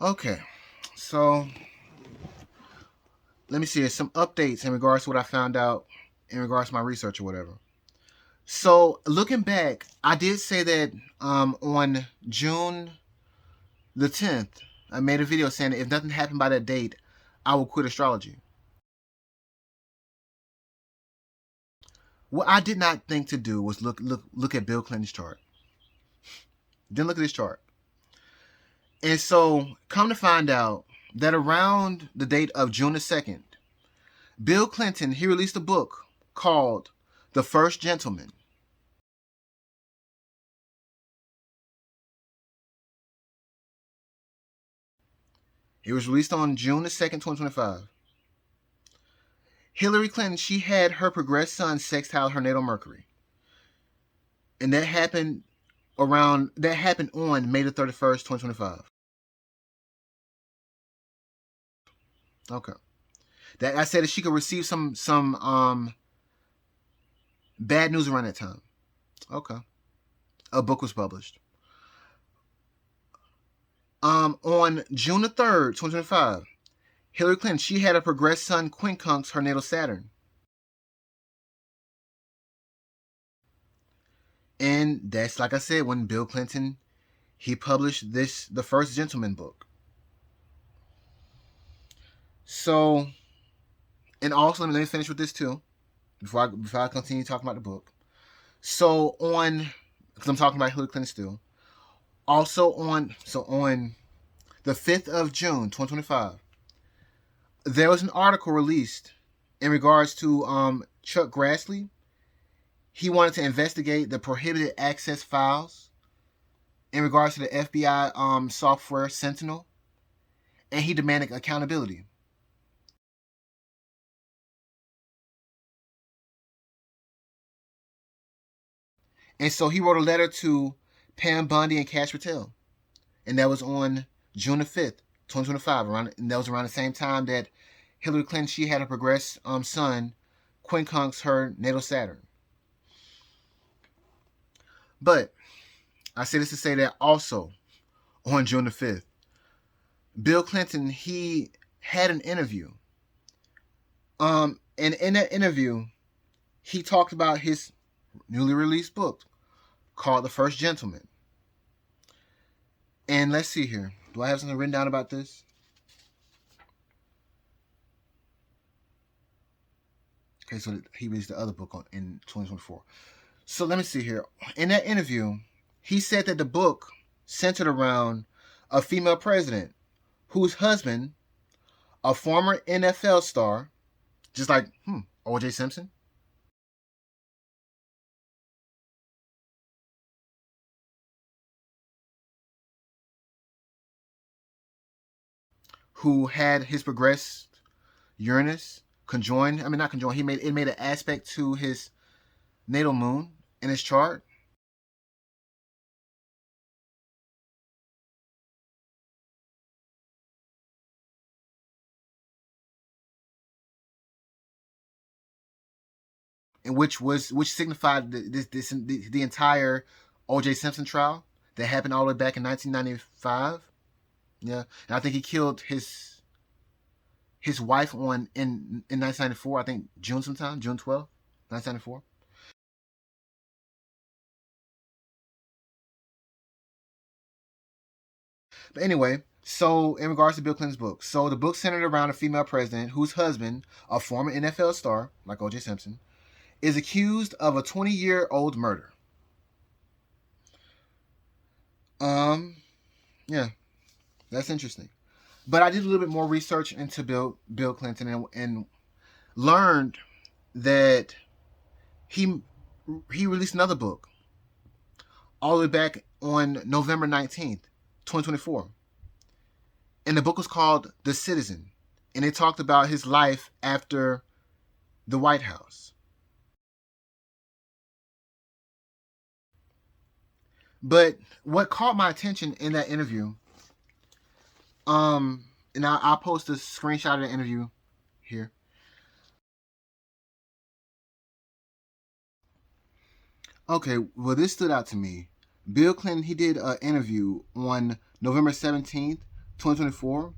Okay, so let me see. Some updates in regards to what I found out in regards to my research or whatever. So looking back, I did say that on June the 10th, I made a video saying that if nothing happened by that date, I will quit astrology. What I did not think to do was look at Bill Clinton's chart. Didn't look at his chart. And so come to find out that around the date of June the 2nd, Bill Clinton, he released a book called The First Gentleman. It was released on June the 2nd, 2025. Hillary Clinton, she had her progressed sun sextile her natal Mercury. And that happened on May the 31st, 2025. Okay. That I said that she could receive some bad news around that time. Okay. A book was published. On June the 3rd, 2025, Hillary Clinton, she had a progressed sun quincunx her natal Saturn. And that's, like I said, when Bill Clinton, he published The First Gentleman book. So, and also, let me finish with this too, before I continue talking about the book. So because I'm talking about Hillary Clinton still. Also on the 5th of June, 2025, there was an article released in regards to Chuck Grassley. He wanted to investigate the prohibited access files in regards to the FBI software Sentinel, and he demanded accountability. And so he wrote a letter to Pam Bondi and Cash Patel, and that was on June the 5th, 2025. And that was around the same time that Hillary Clinton, she had a progressed sun quincunx her natal Saturn. But I say this to say that also on June the 5th, Bill Clinton, he had an interview. And in that interview, he talked about his newly released book called The First Gentleman. And let's see here. Do I have something written down about this? Okay, so he released the other book in 2024. So let me see here. In that interview, he said that the book centered around a female president whose husband, a former NFL star, just like O.J. Simpson, who had his progressed Uranus conjoined. I mean, not conjoined. He made an aspect to his natal moon in his chart. And which signified the entire O.J. Simpson trial that happened all the way back in 1995. Yeah, and I think he killed his wife in 1994. I think June 12th, 1994. But anyway, so in regards to Bill Clinton's book, so the book centered around a female president whose husband, a former NFL star like O.J. Simpson, is accused of a 20-year-old murder. Yeah, that's interesting. But I did a little bit more research into Bill Clinton and learned that he he released another book all the way back on November 19th, 2024. And the book was called The Citizen. And it talked about his life after the White House. But what caught my attention in that interview, and I'll post a screenshot of the interview here. Okay, well, this stood out to me. Bill Clinton, he did an interview on November 17th, 2024,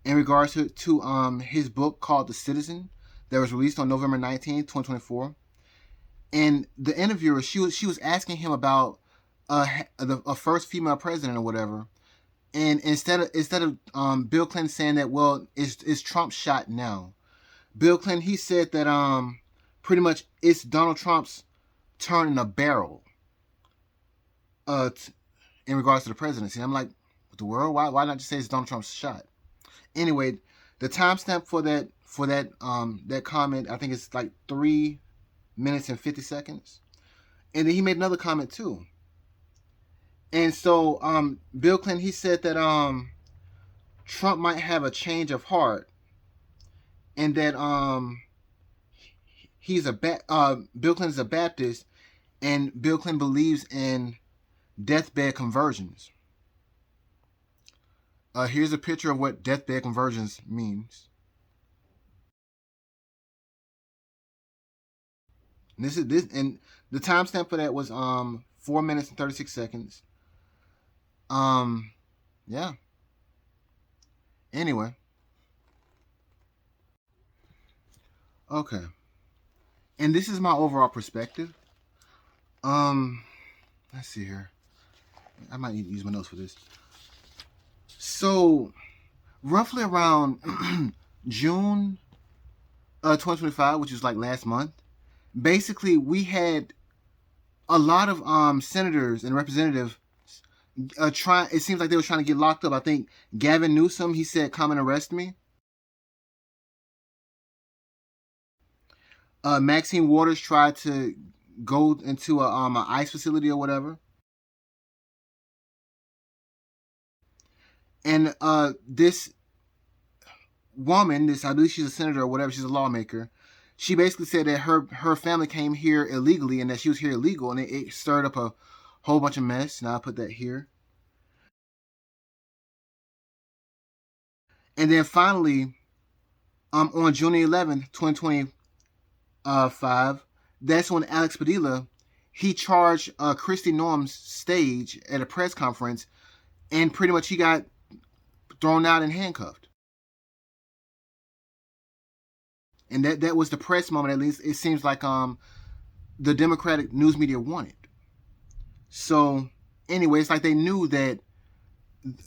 in regards to his book called The Citizen that was released on November 19th, 2024. And the interviewer, she was asking him about a first female president or whatever. And instead of Bill Clinton saying that, well, is Trump shot now? Bill Clinton, he said that pretty much it's Donald Trump's turn in a barrel uh in regards to the presidency. I'm like, what the world? Why not just say it's Donald Trump's shot? Anyway, the timestamp for that comment, I think it's like 3 minutes and 50 seconds. And then he made another comment too. And so Bill Clinton, he said that Trump might have a change of heart, and that Bill Clinton's a Baptist, and Bill Clinton believes in deathbed conversions. Here's a picture of what deathbed conversions means. And and the timestamp for that was 4 minutes and 36 seconds. Yeah. Anyway. Okay. And this is my overall perspective. Let's see here. I might need to use my notes for this. So, roughly around June 2025, which is like last month, basically we had a lot of senators and representatives trying. It seems like they were trying to get locked up. I think Gavin Newsom, he said, "Come and arrest me." Maxine Waters tried to go into a ICE facility or whatever. And this woman, I believe she's a senator or whatever, she's a lawmaker. She basically said that her family came here illegally and that she was here illegal, and it stirred up a whole bunch of mess. Now I'll put that here. And then finally, on June 11th, 2025, that's when Alex Padilla, he charged Kristi Noem's stage at a press conference, and pretty much he got thrown out and handcuffed. And that was the press moment. At least it seems like the Democratic news media wanted. So anyway, it's like they knew that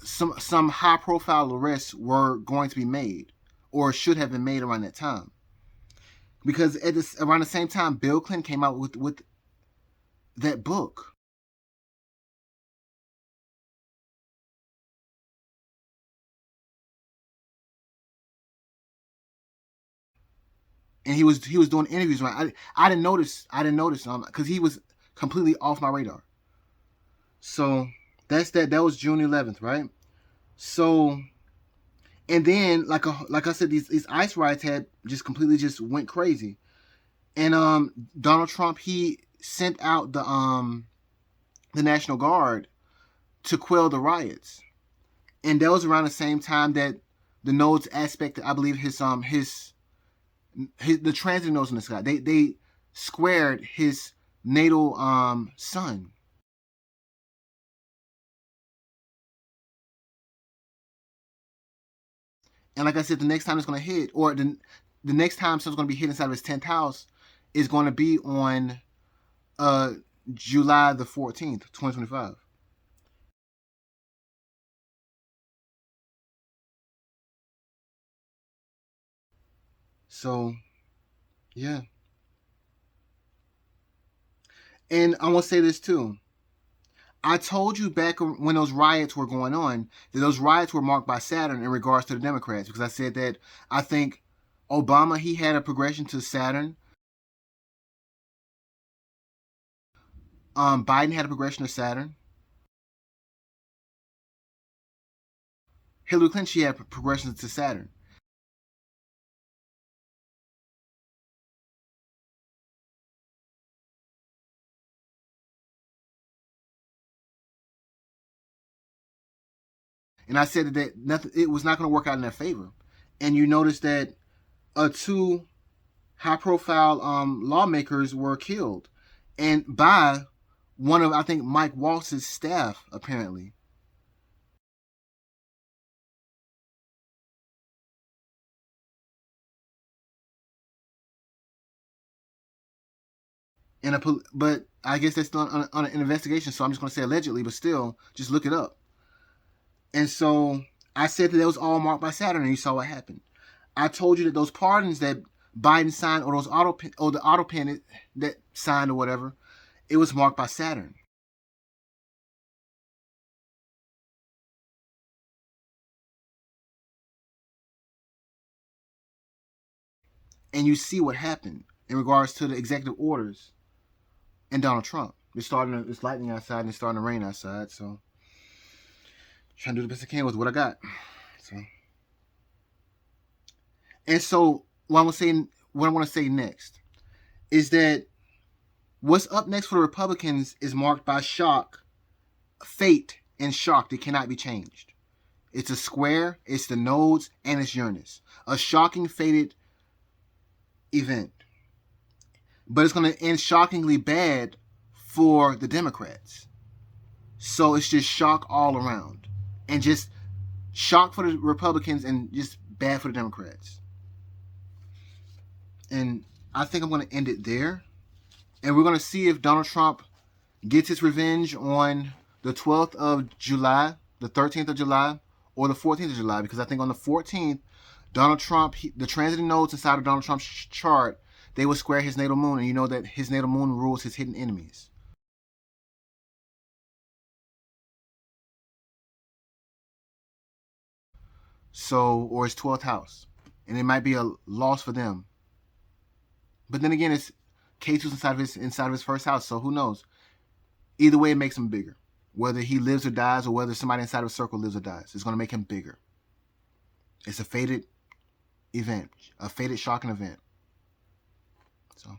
some high profile arrests were going to be made, or should have been made around that time, because around the same time Bill Clinton came out with that book. And he was doing interviews. Right, I didn't notice because he was completely off my radar. So that was June 11th, right? So, and then like I said, these ICE riots had just completely just went crazy, and Donald Trump, he sent out the National Guard to quell the riots, and that was around the same time that the nodes aspect, I believe the transit nodes in the sky, they squared his natal sun. And like I said, the next time it's going to hit, or the next time someone's going to be hit inside of his 10th house, is going to be on uh, July the 14th, 2025. So, yeah. And I want to say this too. I told you back when those riots were going on that those riots were marked by Saturn in regards to the Democrats, because I said that I think Obama, he had a progression to Saturn. Biden had a progression to Saturn. Hillary Clinton, she had progressions to Saturn. And I said that nothing, it was not going to work out in their favor. And you notice that two high-profile lawmakers were killed, and by one of, I think, Mike Waltz's staff, apparently. But I guess that's still on an investigation, so I'm just going to say allegedly, but still, just look it up. And so I said that it was all marked by Saturn, and you saw what happened. I told you that those pardons that Biden signed, or those the auto pen that signed or whatever, it was marked by Saturn. And you see what happened in regards to the executive orders and Donald Trump. It's lightning outside and it's starting to rain outside, so trying to do the best I can with what I got. So, and so what I want to say next is that what's up next for the Republicans is marked by shock, fate, and shock that cannot be changed. It's a square, it's the nodes, and it's Uranus. A shocking, fated event. But it's going to end shockingly bad for the Democrats. So it's just shock all around. And just shock for the Republicans and just bad for the Democrats. And I think I'm going to end it there. And we're going to see if Donald Trump gets his revenge on the 12th of July, the 13th of July, or the 14th of July. Because I think on the 14th, Donald Trump, the transiting nodes inside of Donald Trump's chart, they will square his natal moon. And you know that his natal moon rules his hidden enemies. So, or his 12th house. And it might be a loss for them. But then again, it's K2's inside of his first house, so who knows? Either way, it makes him bigger. Whether he lives or dies, or whether somebody inside of a circle lives or dies, it's going to make him bigger. It's a fated event, a fated shocking event. So.